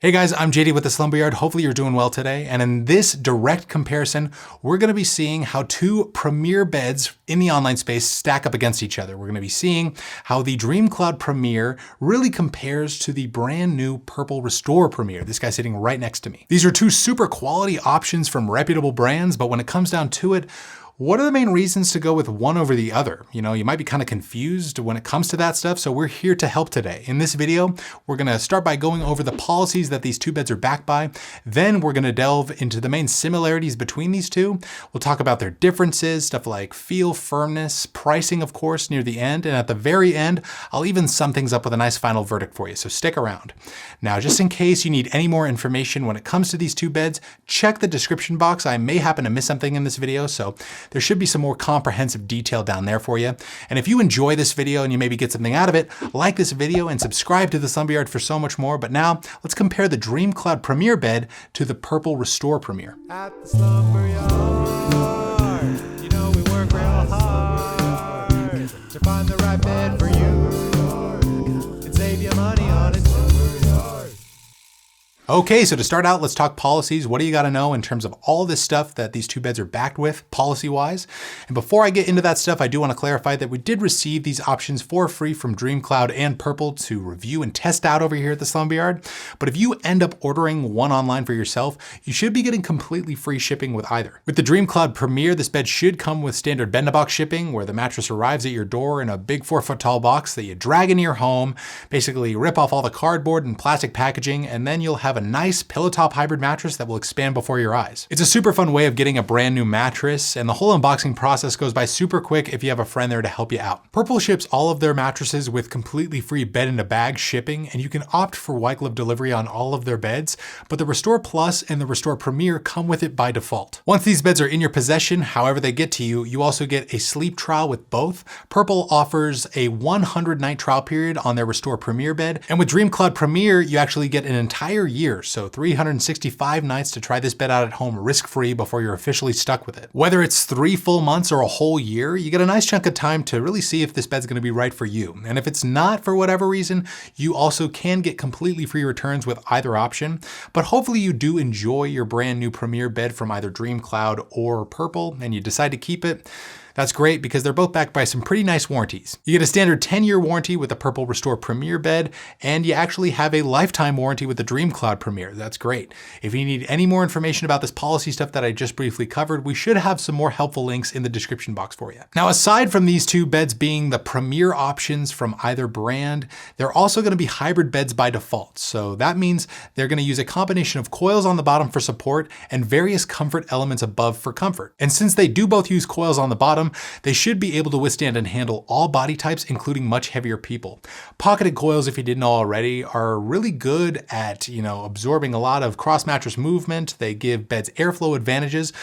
Hey guys, I'm JD with the Slumber Yard. Hopefully you're doing well today. And in this direct comparison, we're going to be seeing how two premier beds in the online space stack up against each other. We're going to be seeing how the DreamCloud Premier really compares to the brand new purple RestorePremier. This guy sitting right next to me. These are two super quality options from reputable brands, but when it comes down to it, what are the main reasons to go with one over the other? You know, you might be kind of confused when it comes to that stuff, so we're here to help today. In this video, we're gonna start by going over the policies that these two beds are backed by. Then we're gonna delve into the main similarities between these two. We'll talk about their differences, stuff like feel, firmness, pricing, of course, near the end. And at the very end, I'll even sum things up with a nice final verdict for you, so stick around. Now, just in case you need any more information when it comes to these two beds, check the description box. I may happen to miss something in this video, so there should be some more comprehensive detail down there for you. And if you enjoy this video and you maybe get something out of it, like this video and subscribe to the Slumber Yard for so much more. But now let's compare the DreamCloud Premier bed to the purple RestorePremier. At the Slumber Yard, you know we work real hard to find the right bed for you and save you money on it. Okay, so to start out, let's talk policies. What do you got to know in terms of all this stuff that these two beds are backed with policy-wise? And before I get into that stuff, I do want to clarify that we did receive these options for free from DreamCloud and Purple to review and test out over here at the Slumber Yard. But if you end up ordering one online for yourself, you should be getting completely free shipping with either. With the DreamCloud Premier, this bed should come with standard bed-in-a-box shipping, where the mattress arrives at your door in a big 4-foot-tall box that you drag into your home, basically rip off all the cardboard and plastic packaging, and then you'll have a nice pillow top hybrid mattress that will expand before your eyes. It's a super fun way of getting a brand new mattress, and the whole unboxing process goes by super quick if you have a friend there to help you out. Purple ships all of their mattresses with completely free bed-in-a-bag shipping, and you can opt for white glove delivery on all of their beds, but the Restore Plus and the RestorePremier come with it by default. Once these beds are in your possession, however they get to you, you also get a sleep trial with both. Purple offers a 100-night trial period on their RestorePremier bed, and with DreamCloud Premier, you actually get an entire year, so 365 nights to try this bed out at home risk-free before you're officially stuck with it. Whether it's 3 full months or a whole year, you get a nice chunk of time to really see if this bed's gonna be right for you. And if it's not for whatever reason, you also can get completely free returns with either option. But hopefully you do enjoy your brand new Premier bed from either DreamCloud or Purple and you decide to keep it. That's great because they're both backed by some pretty nice warranties. You get a standard 10-year warranty with the Purple RestorePremier bed, and you actually have a lifetime warranty with the DreamCloud Premier. That's great. If you need any more information about this policy stuff that I just briefly covered, we should have some more helpful links in the description box for you. Now, aside from these two beds being the premier options from either brand, they're also going to be hybrid beds by default. So that means they're going to use a combination of coils on the bottom for support and various comfort elements above for comfort. And since they do both use coils on the bottom, they should be able to withstand and handle all body types, including much heavier people. Pocketed coils, if you didn't know already, are really good at, absorbing a lot of cross mattress movement. They give beds airflow advantages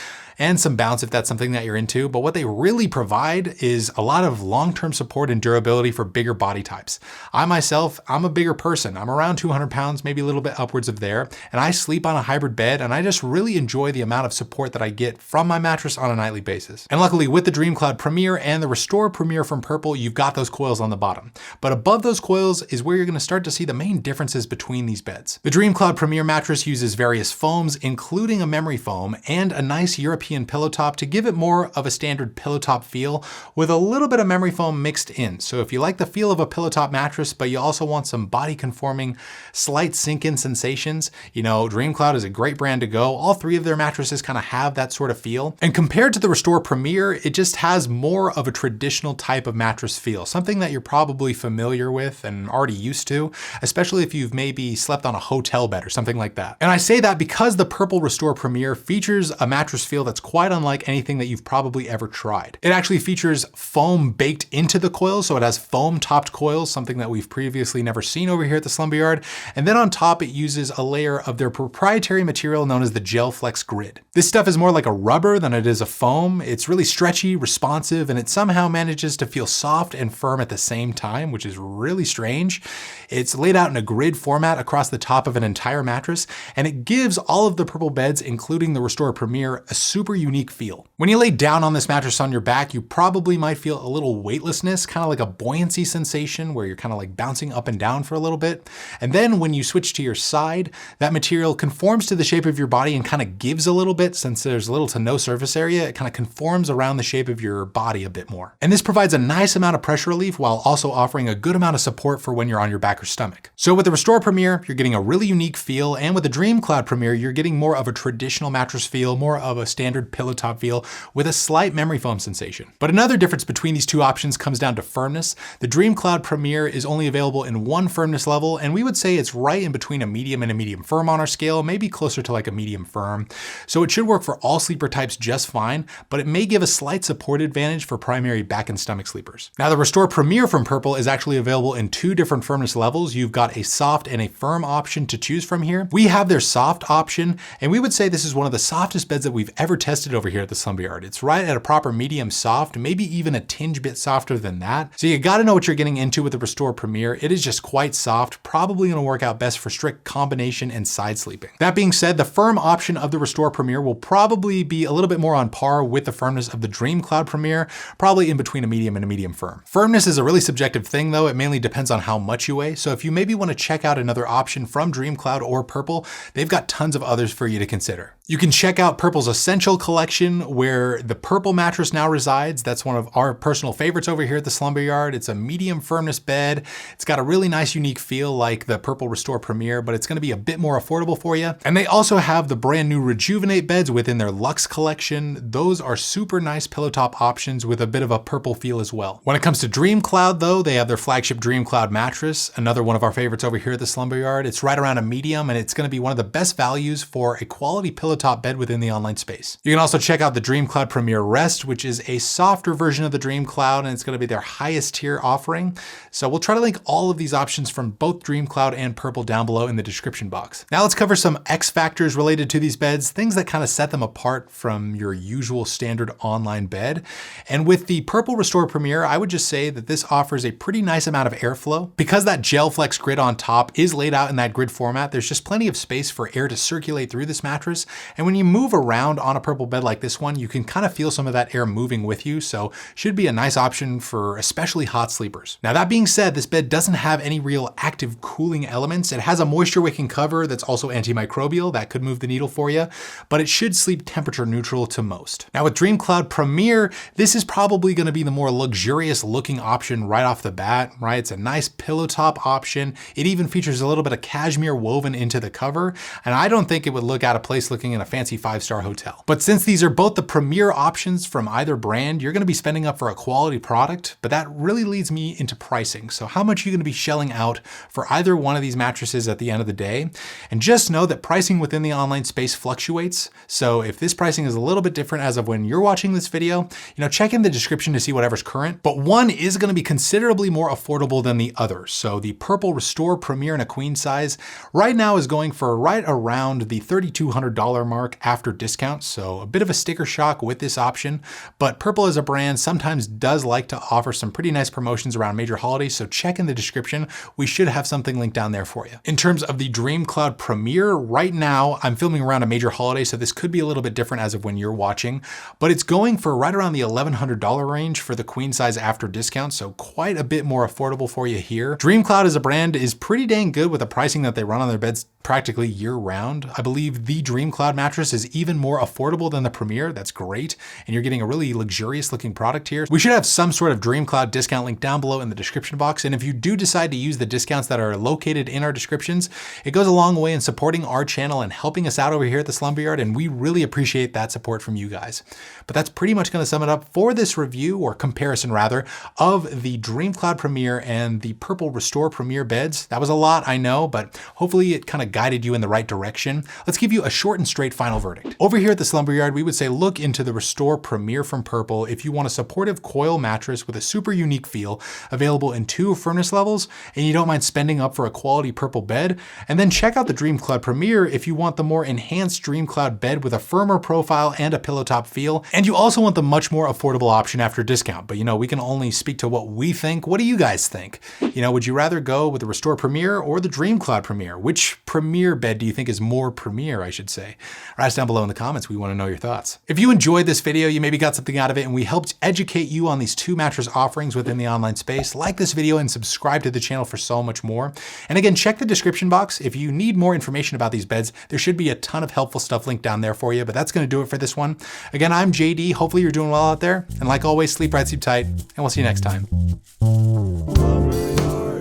and some bounce if that's something that you're into. But what they really provide is a lot of long-term support and durability for bigger body types. I myself, I'm a bigger person. I'm around 200 pounds, maybe a little bit upwards of there. And I sleep on a hybrid bed and I just really enjoy the amount of support that I get from my mattress on a nightly basis. And luckily with the DreamCloud Premier and the RestorePremier from Purple, you've got those coils on the bottom. But above those coils is where you're gonna start to see the main differences between these beds. The DreamCloud Premier mattress uses various foams, including a memory foam and a nice European pillow top to give it more of a standard pillow top feel with a little bit of memory foam mixed in. So if you like the feel of a pillow top mattress, but you also want some body conforming, slight sink-in sensations, DreamCloud is a great brand to go. All three of their mattresses kind of have that sort of feel. And compared to the RestorePremier, it just has more of a traditional type of mattress feel, something that you're probably familiar with and already used to, especially if you've maybe slept on a hotel bed or something like that. And I say that because the Purple RestorePremier features a mattress feel that's quite unlike anything that you've probably ever tried. It actually features foam baked into the coils, so it has foam topped coils, something that we've previously never seen over here at the Slumber Yard. And then on top, it uses a layer of their proprietary material known as the Gel Flex Grid. This stuff is more like a rubber than it is a foam. It's really stretchy, responsive, and it somehow manages to feel soft and firm at the same time, which is really strange. It's laid out in a grid format across the top of an entire mattress, and it gives all of the Purple beds, including the RestorePremier, a super super unique feel. When you lay down on this mattress on your back, you probably might feel a little weightlessness, kind of like a buoyancy sensation where you're kind of like bouncing up and down for a little bit. And then when you switch to your side, that material conforms to the shape of your body and kind of gives a little bit. Since there's little to no surface area, it kind of conforms around the shape of your body a bit more. And this provides a nice amount of pressure relief while also offering a good amount of support for when you're on your back or stomach. So with the RestorePremier, you're getting a really unique feel, and with the DreamCloud Premier, you're getting more of a traditional mattress feel, more of a standard pillow top feel with a slight memory foam sensation. But another difference between these two options comes down to firmness. The DreamCloud Premier is only available in one firmness level, and we would say it's right in between a medium and a medium firm on our scale, maybe closer to like a medium firm. So it should work for all sleeper types just fine, but it may give a slight support advantage for primary back and stomach sleepers. Now the RestorePremier from Purple is actually available in two different firmness levels. You've got a soft and a firm option to choose from here. We have their soft option, and we would say this is one of the softest beds that we've ever tested over here at the Slumber Yard. It's right at a proper medium soft, maybe even a tinge bit softer than that. So you gotta know what you're getting into with the RestorePremier. It is just quite soft, probably gonna work out best for strict combination and side sleeping. That being said, the firm option of the RestorePremier will probably be a little bit more on par with the firmness of the DreamCloud Premier, probably in between a medium and a medium firm. Firmness is a really subjective thing though. It mainly depends on how much you weigh. So if you maybe want to check out another option from DreamCloud or Purple, they've got tons of others for you to consider. You can check out Purple's Essential Collection where the Purple mattress now resides. That's one of our personal favorites over here at the Slumber Yard. It's a medium firmness bed. It's got a really nice unique feel like the Purple RestorePremier, but it's going to be a bit more affordable for you. And they also have the brand new Rejuvenate beds within their Luxe collection. Those are super nice pillow top options with a bit of a purple feel as well. When it comes to DreamCloud though, they have their flagship DreamCloud mattress, another one of our favorites over here at the Slumber Yard. It's right around a medium, and it's going to be one of the best values for a quality pillow top bed within the online space. You can also check out the DreamCloud Premier Rest, which is a softer version of the DreamCloud, and it's going to be their highest tier offering. So we'll try to link all of these options from both DreamCloud and Purple down below in the description box. Now let's cover some X factors related to these beds, things that kind of set them apart from your usual standard online bed. And with the Purple RestorePremier, I would just say that this offers a pretty nice amount of airflow. Because that gel flex grid on top is laid out in that grid format, there's just plenty of space for air to circulate through this mattress. And when you move around on a Purple bed like this one, you can kind of feel some of that air moving with you. So should be a nice option for especially hot sleepers. Now that being said, this bed doesn't have any real active cooling elements. It has a moisture wicking cover that's also antimicrobial that could move the needle for you, but it should sleep temperature neutral to most. Now with DreamCloud Premier, this is probably going to be the more luxurious looking option right off the bat, right? It's a nice pillow top option. It even features a little bit of cashmere woven into the cover, and I don't think it would look out of place looking in a fancy 5-star hotel. But since these are both the premier options from either brand, you're going to be spending up for a quality product, but that really leads me into pricing. So how much are you going to be shelling out for either one of these mattresses at the end of the day? And just know that pricing within the online space fluctuates. So if this pricing is a little bit different as of when you're watching this video, check in the description to see whatever's current, but one is going to be considerably more affordable than the other. So the Purple RestorePremier in a queen size right now is going for right around the $3,200 mark after discount. So a bit of a sticker shock with this option, but Purple as a brand sometimes does like to offer some pretty nice promotions around major holidays. So check in the description. We should have something linked down there for you. In terms of the DreamCloud Premier, right now I'm filming around a major holiday, so this could be a little bit different as of when you're watching, but it's going for right around the $1,100 range for the queen size after discount. So quite a bit more affordable for you here. DreamCloud as a brand is pretty dang good with the pricing that they run on their beds practically year round. I believe the DreamCloud mattress is even more affordable than the Premier. That's great. And you're getting a really luxurious looking product here. We should have some sort of DreamCloud discount link down below in the description box. And if you do decide to use the discounts that are located in our descriptions, it goes a long way in supporting our channel and helping us out over here at the Slumber Yard. And we really appreciate that support from you guys. But that's pretty much going to sum it up for this review, or comparison rather, of the DreamCloud Premier and the Purple RestorePremier beds. That was a lot, I know, but hopefully it kind of guided you in the right direction. Let's give you a short and straight final verdict. Over here at the Slumber Yard, we would say look into the RestorePremier from Purple if you want a supportive coil mattress with a super unique feel, available in 2 firmness levels, and you don't mind spending up for a quality Purple bed. And then check out the DreamCloud Premier if you want the more enhanced DreamCloud bed with a firmer profile and a pillow top feel. And you also want the much more affordable option after discount. But we can only speak to what we think. What do you guys think? Would you rather go with the RestorePremier or the DreamCloud Premier? Which Premier bed do you think is more premier, I should say? Write us down below in the comments. We want to know your thoughts. If you enjoyed this video, you maybe got something out of it, and we helped educate you on these 2 mattress offerings within the online space, like this video and subscribe to the channel for so much more. And again, check the description box. If you need more information about these beds, there should be a ton of helpful stuff linked down there for you, but that's going to do it for this one. Again, I'm JD. Hopefully you're doing well out there. And like always, sleep right, sleep tight, and we'll see you next time.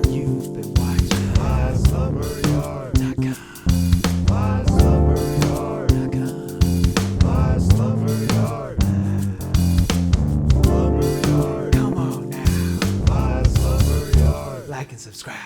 You've been watching my Slumber Yard. My Slumber Yard. My Slumber Yard. Slumber Yard. Come on now. My Slumber Yard. Like and subscribe.